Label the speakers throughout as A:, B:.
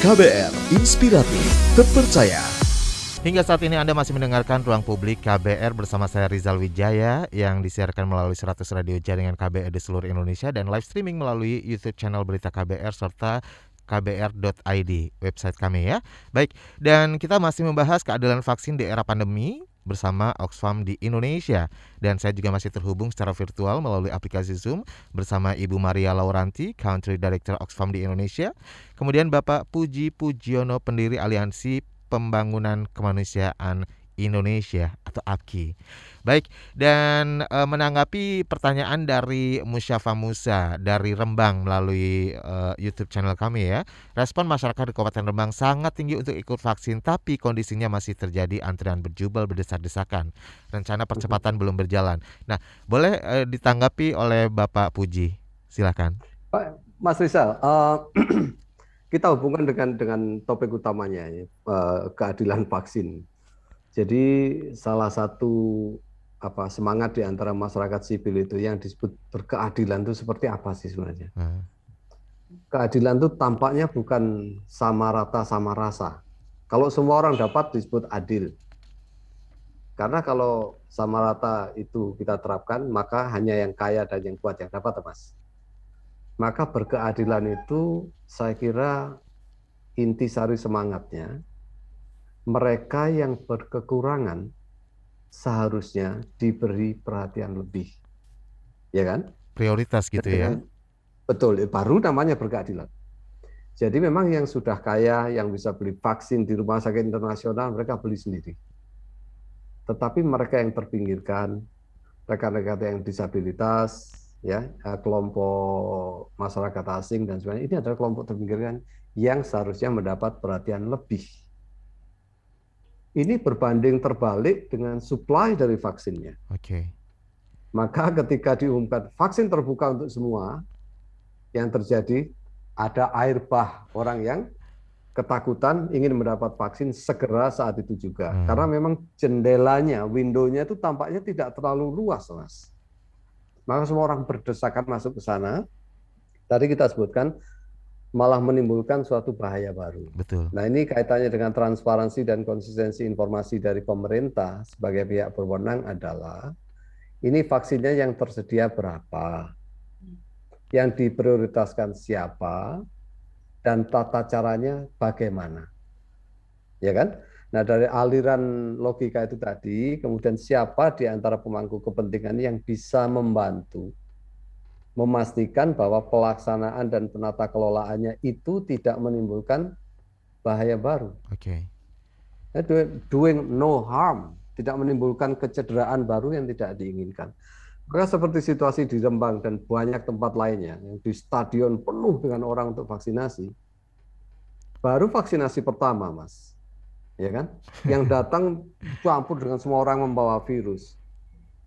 A: KBR Inspiratif, terpercaya.
B: Hingga saat ini Anda masih mendengarkan Ruang Publik KBR bersama saya Rizal Wijaya yang disiarkan melalui 100 radio jaringan KBR di seluruh Indonesia dan live streaming melalui YouTube channel Berita KBR serta kbr.id, website kami ya. Baik, dan kita masih membahas keadilan vaksin di era pandemi bersama Oxfam di Indonesia. Dan saya juga masih terhubung secara virtual melalui aplikasi Zoom bersama Ibu Maria Lauranti, Country Director Oxfam di Indonesia. Kemudian Bapak Puji Pujiono, pendiri Aliansi Pembangunan Kemanusiaan Indonesia atau APKI. Baik, dan menanggapi pertanyaan dari Musyafa Musa dari Rembang melalui YouTube channel kami ya. Respon masyarakat di Kabupaten Rembang sangat tinggi untuk ikut vaksin, tapi kondisinya masih terjadi antrian berjubel berdesak-desakan. Rencana percepatan belum berjalan. Nah, boleh ditanggapi oleh Bapak Puji. Silakan.
C: Pak Mas Rizal, kita hubungkan dengan topik utamanya, keadilan vaksin. Jadi salah satu semangat di antara masyarakat sipil itu yang disebut berkeadilan itu seperti apa sih sebenarnya? Keadilan itu tampaknya bukan sama rata sama rasa. Kalau semua orang dapat disebut adil. Karena kalau sama rata itu kita terapkan, maka hanya yang kaya dan yang kuat yang dapat, Mas. Maka berkeadilan itu saya kira intisari semangatnya, mereka yang berkekurangan seharusnya diberi perhatian lebih. Ya kan?
B: Prioritas gitu ya?
C: Betul, baru namanya berkeadilan. Jadi memang yang sudah kaya, yang bisa beli vaksin di rumah sakit internasional, mereka beli sendiri. Tetapi mereka yang terpinggirkan, rekan-rekan yang disabilitas, ya, kelompok masyarakat asing dan sebagainya, ini adalah kelompok terpinggirkan yang seharusnya mendapat perhatian lebih. Ini berbanding terbalik dengan supply dari vaksinnya.
B: Oke.
C: Maka ketika diumumkan vaksin terbuka untuk semua, yang terjadi ada air bah orang yang ketakutan ingin mendapat vaksin segera saat itu juga. Karena memang jendelanya, windownya itu tampaknya tidak terlalu luas, Mas. Maka semua orang berdesakan masuk ke sana. Tadi kita sebutkan malah menimbulkan suatu bahaya baru.
B: Betul.
C: Nah, ini kaitannya dengan transparansi dan konsistensi informasi dari pemerintah sebagai pihak berwenang adalah ini vaksinnya yang tersedia berapa, yang diprioritaskan siapa, dan tata caranya bagaimana. Ya kan? Nah, dari aliran logika itu tadi, kemudian siapa di antara pemangku kepentingan yang bisa membantu memastikan bahwa pelaksanaan dan penata kelolaannya itu tidak menimbulkan bahaya baru.
B: Oke.
C: Doing no harm, tidak menimbulkan kecederaan baru yang tidak diinginkan. Maka seperti situasi di Rembang dan banyak tempat lainnya, yang di stadion penuh dengan orang untuk vaksinasi, baru vaksinasi pertama, Mas, ya kan? Yang datang campur dengan semua orang membawa virus.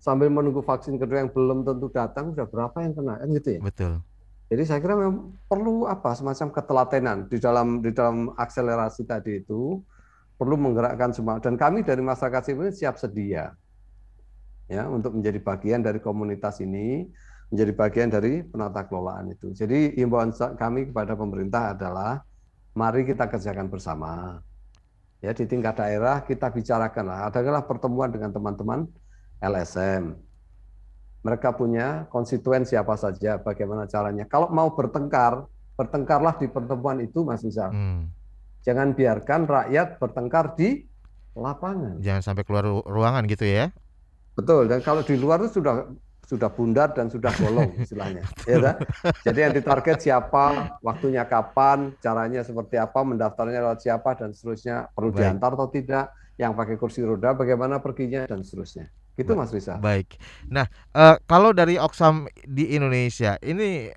C: Sambil menunggu vaksin kedua yang belum tentu datang, sudah berapa yang kena, kan gitu ya?
B: Betul.
C: Jadi saya kira memang perlu semacam ketelatenan di dalam akselerasi tadi itu, perlu menggerakkan semua. Dan kami dari masyarakat sipil siap sedia, ya, untuk menjadi bagian dari komunitas ini, menjadi bagian dari penata kelolaan itu. Jadi himbauan kami kepada pemerintah adalah, mari kita kerjakan bersama. Ya, di tingkat daerah kita bicarakanlah, adalah pertemuan dengan teman-teman LSM. Mereka punya konstituen siapa saja, bagaimana caranya. Kalau mau bertengkar, bertengkarlah di pertemuan itu, Mas Rizal. Jangan biarkan rakyat bertengkar di lapangan.
B: Jangan sampai keluar ruangan gitu ya.
C: Betul, dan kalau di luar itu sudah bundar dan sudah bolong istilahnya. Ya, jadi yang ditarget siapa, waktunya kapan, caranya seperti apa, mendaftarnya lewat siapa, dan seterusnya. Perlu diantar atau tidak, yang pakai kursi roda bagaimana perginya, dan seterusnya. Gitu, Mas Rizal.
B: Baik. Nah, kalau dari Oxfam di Indonesia, ini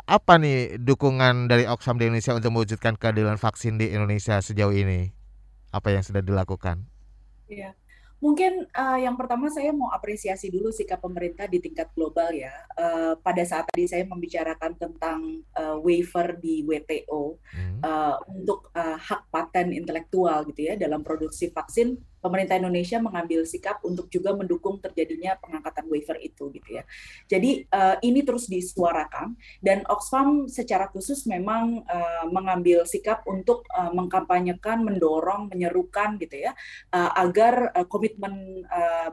B: apa nih dukungan dari Oxfam di Indonesia untuk mewujudkan keadilan vaksin di Indonesia sejauh ini? Apa yang sudah dilakukan?
D: Iya. Mungkin yang pertama saya mau apresiasi dulu sikap pemerintah di tingkat global ya. Pada saat tadi saya membicarakan tentang waiver di WTO untuk hak paten intelektual gitu ya dalam produksi vaksin, pemerintah Indonesia mengambil sikap untuk juga mendukung terjadinya pengangkatan waiver itu gitu ya. Jadi ini terus disuarakan dan Oxfam secara khusus memang mengambil sikap untuk mengkampanyekan, mendorong, menyerukan gitu ya agar komitmen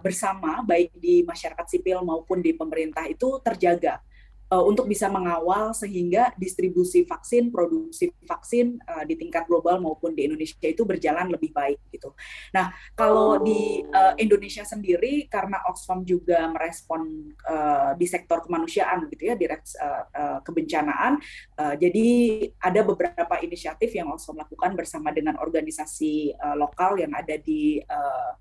D: bersama baik di masyarakat sipil maupun di pemerintah itu terjaga untuk bisa mengawal sehingga distribusi vaksin, produksi vaksin di tingkat global maupun di Indonesia itu berjalan lebih baik gitu. Nah, kalau di Indonesia sendiri karena Oxfam juga merespon di sektor kemanusiaan gitu ya, di kebencanaan, jadi ada beberapa inisiatif yang Oxfam lakukan bersama dengan organisasi lokal yang ada di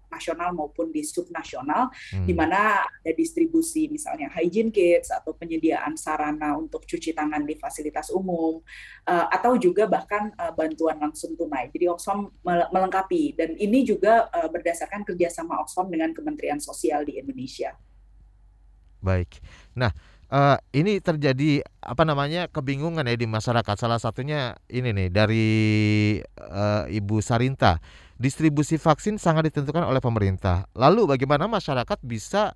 D: nasional maupun di subnasional, di mana ada distribusi misalnya hygiene kits atau penyediaan sarana untuk cuci tangan di fasilitas umum, atau juga bahkan bantuan langsung tunai. Jadi Oxfam melengkapi, dan ini juga berdasarkan kerjasama Oxfam dengan Kementerian Sosial di Indonesia.
B: Baik. Nah, ini terjadi kebingungan ya di masyarakat. Salah satunya ini nih dari Ibu Sarinta. Distribusi vaksin sangat ditentukan oleh pemerintah. Lalu bagaimana masyarakat biasa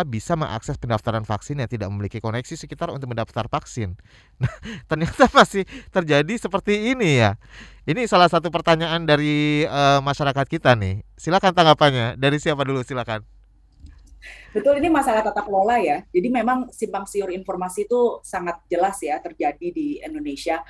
B: bisa mengakses pendaftaran vaksin yang tidak memiliki koneksi sekitar untuk mendaftar vaksin? Nah, ternyata masih terjadi seperti ini ya. Ini salah satu pertanyaan dari masyarakat kita nih. Silakan tanggapannya. Dari siapa dulu? Silakan.
D: Betul, ini masalah tata kelola ya. Jadi memang simpang siur informasi itu sangat jelas ya terjadi di Indonesia.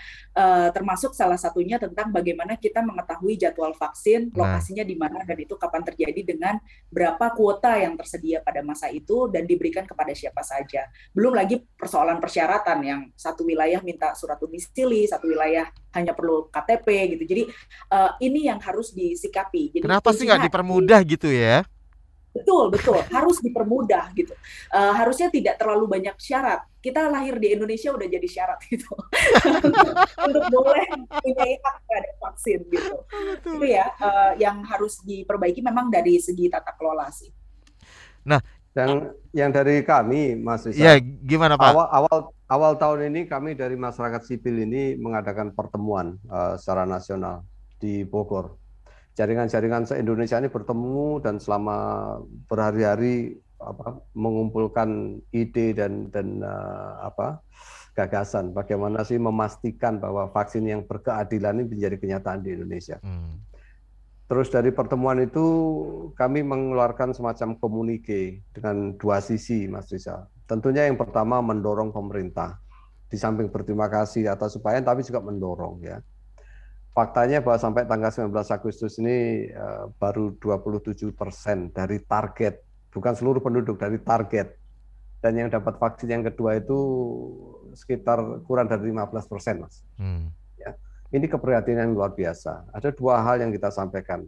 D: Termasuk salah satunya tentang bagaimana kita mengetahui jadwal vaksin, lokasinya di mana, dan itu kapan terjadi, dengan berapa kuota yang tersedia pada masa itu dan diberikan kepada siapa saja. Belum lagi persoalan persyaratan yang satu wilayah minta surat domisili, satu wilayah hanya perlu KTP gitu. Jadi ini yang harus disikapi. Jadi,
B: kenapa sih nggak dipermudah gitu ya?
D: Betul, harus dipermudah gitu. Harusnya tidak terlalu banyak syarat. Kita lahir di Indonesia udah jadi syarat gitu untuk boleh punya hak terhadap vaksin gitu. Itu ya yang harus diperbaiki memang dari segi tata kelola sih.
B: Nah,
C: yang dari kami, Mas Rizal.
B: Ya, gimana Pak?
C: Awal tahun ini kami dari masyarakat sipil ini mengadakan pertemuan secara nasional di Bogor. Jaringan-jaringan se-Indonesia ini bertemu dan selama berhari-hari mengumpulkan ide dan gagasan bagaimana sih memastikan bahwa vaksin yang berkeadilan ini menjadi kenyataan di Indonesia. Terus dari pertemuan itu kami mengeluarkan semacam komunike dengan dua sisi, Mas Rizal. Tentunya yang pertama mendorong pemerintah, di samping berterima kasih atas upaya, tapi juga mendorong ya. Faktanya bahwa sampai tanggal 19 Agustus ini baru 27% dari target, bukan seluruh penduduk, dari target. Dan yang dapat vaksin yang kedua itu sekitar kurang dari 15%, Mas. Ya. Ini keprihatinan yang luar biasa. Ada dua hal yang kita sampaikan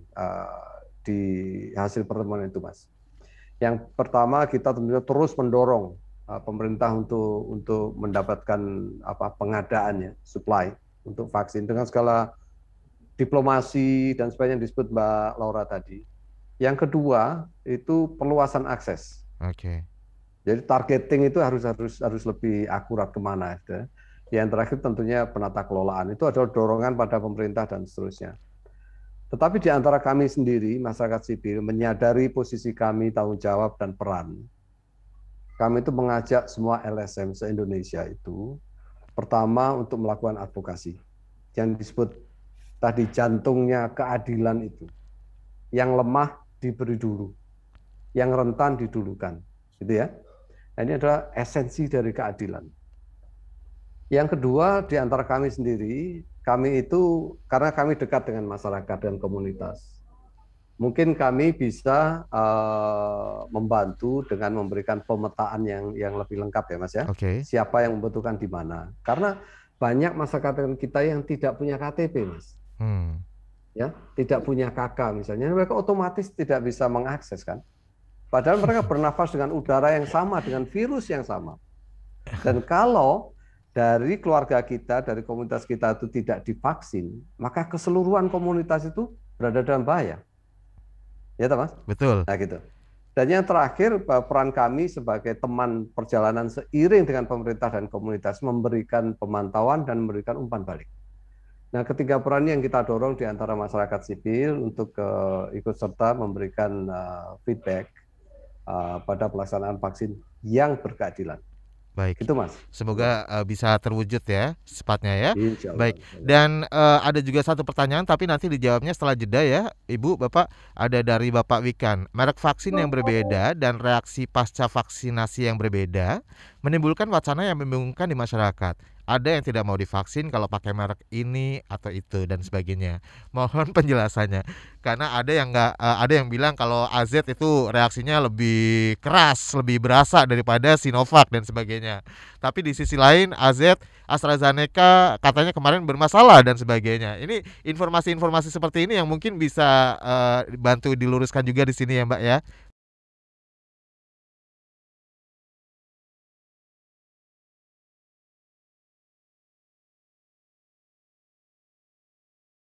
C: di hasil pertemuan itu, Mas. Yang pertama, kita tentunya terus mendorong pemerintah untuk mendapatkan pengadaannya, supply untuk vaksin dengan segala diplomasi dan sebagainya yang disebut Mbak Laura tadi. Yang kedua itu perluasan akses. Jadi targeting itu harus lebih akurat kemana. Yang terakhir tentunya penata kelolaan, itu adalah dorongan pada pemerintah dan seterusnya. Tetapi di antara kami sendiri, masyarakat sipil, menyadari posisi kami, tanggung jawab dan peran. Kami itu mengajak semua LSM se-Indonesia itu pertama untuk melakukan advokasi yang disebut tadi jantungnya keadilan itu. Yang lemah diberi dulu, yang rentan didulukan, gitu ya. Nah, ini adalah esensi dari keadilan. Yang kedua, di antara kami sendiri, kami itu karena kami dekat dengan masyarakat dan komunitas, mungkin kami bisa membantu dengan memberikan pemetaan yang lebih lengkap ya, Mas ya. Siapa yang membutuhkan di mana? Karena banyak masyarakat kita yang tidak punya KTP, Mas. Ya, tidak punya KK misalnya, mereka otomatis tidak bisa mengakses kan. Padahal mereka bernafas dengan udara yang sama, dengan virus yang sama. Dan kalau dari keluarga kita, dari komunitas kita itu tidak divaksin, maka keseluruhan komunitas itu berada dalam bahaya. Ya, Mas?
B: Betul.
C: Nah, gitu. Dan yang terakhir, peran kami sebagai teman perjalanan seiring dengan pemerintah dan komunitas memberikan pemantauan dan memberikan umpan balik. Nah, ketiga peran yang kita dorong di antara masyarakat sipil untuk ikut serta memberikan feedback pada pelaksanaan vaksin yang berkeadilan.
B: Baik,
C: Gitu, Mas.
B: semoga bisa terwujud ya secepatnya ya.
C: Insya Allah.
B: Baik, dan ada juga satu pertanyaan tapi nanti dijawabnya setelah jeda ya, Ibu, Bapak. Ada dari Bapak Wikan. Merek vaksin yang berbeda dan reaksi pasca vaksinasi yang berbeda menimbulkan wacana yang membingungkan di masyarakat. Ada yang tidak mau divaksin kalau pakai merek ini atau itu dan sebagainya. Mohon penjelasannya. Karena ada yang ada yang bilang kalau AZ itu reaksinya lebih keras, lebih berasa daripada Sinovac dan sebagainya. Tapi di sisi lain AZ AstraZeneca katanya kemarin bermasalah dan sebagainya. Ini informasi-informasi seperti ini yang mungkin bisa bantu diluruskan juga di sini ya, Mbak ya.